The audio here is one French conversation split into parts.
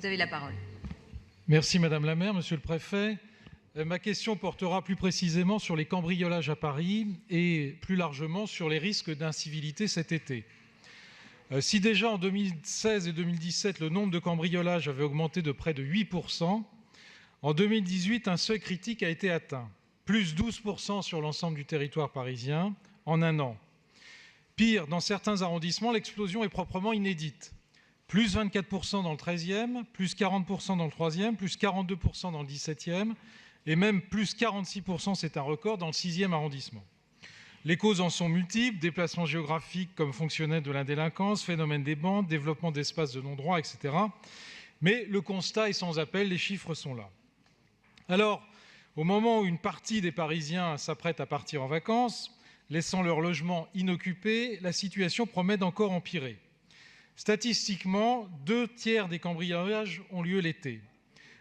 avez la parole. Merci Madame la maire, Monsieur le préfet. Ma question portera plus précisément sur les cambriolages à Paris et plus largement sur les risques d'incivilité cet été. Si déjà en 2016 et 2017, le nombre de cambriolages avait augmenté de près de 8%, en 2018, un seuil critique a été atteint, plus 12% sur l'ensemble du territoire parisien en un an. Pire, dans certains arrondissements, l'explosion est proprement inédite. Plus 24% dans le 13e, plus 40% dans le 3e, plus 42% dans le 17e, et même plus 46%, c'est un record, dans le 6e arrondissement. Les causes en sont multiples, déplacements géographiques comme fonctionnels de la délinquance, phénomène des bandes, développement d'espaces de non-droit, etc. Mais le constat est sans appel, les chiffres sont là. Alors, au moment où une partie des Parisiens s'apprête à partir en vacances, laissant leur logement inoccupé, la situation promet d'encore empirer. Statistiquement, 2/3 des cambriolages ont lieu l'été.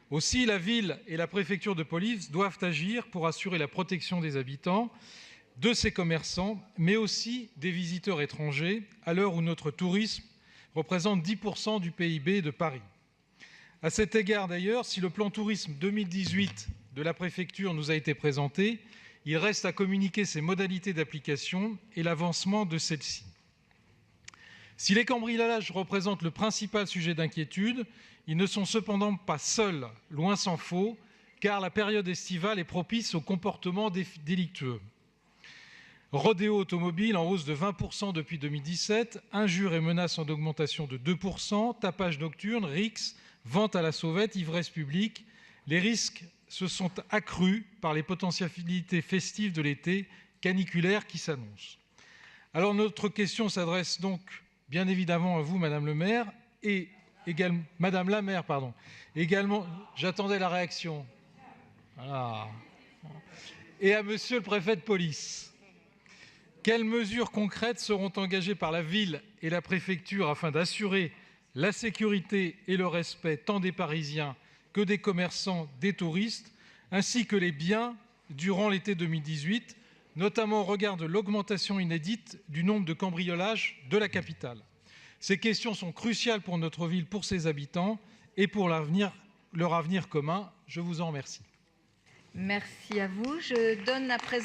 Aussi, la ville et la préfecture de police doivent agir pour assurer la protection des habitants, de ces commerçants, mais aussi des visiteurs étrangers, à l'heure où notre tourisme représente 10% du PIB de Paris. À cet égard d'ailleurs, si le plan tourisme 2018 de la préfecture nous a été présenté, il reste à communiquer ses modalités d'application et l'avancement de celle-ci. Si les cambriolages représentent le principal sujet d'inquiétude, ils ne sont cependant pas seuls, loin s'en faut, car la période estivale est propice aux comportements délictueux. Rodéo automobile en hausse de 20% depuis 2017, injures et menaces en augmentation de 2%, tapage nocturne, rixes, vente à la sauvette, ivresse publique. Les risques se sont accrus par les potentialités festives de l'été caniculaire qui s'annonce. Alors notre question s'adresse donc bien évidemment à vous, Madame le maire, et également Madame la maire, pardon. Également, j'attendais la réaction. Voilà. Et à Monsieur le préfet de police. Quelles mesures concrètes seront engagées par la ville et la préfecture afin d'assurer la sécurité et le respect tant des Parisiens que des commerçants, des touristes, ainsi que les biens durant l'été 2018, notamment au regard de l'augmentation inédite du nombre de cambriolages de la capitale? Ces questions sont cruciales pour notre ville, pour ses habitants et pour leur avenir commun. Je vous en remercie. Merci à vous. Je donne à présent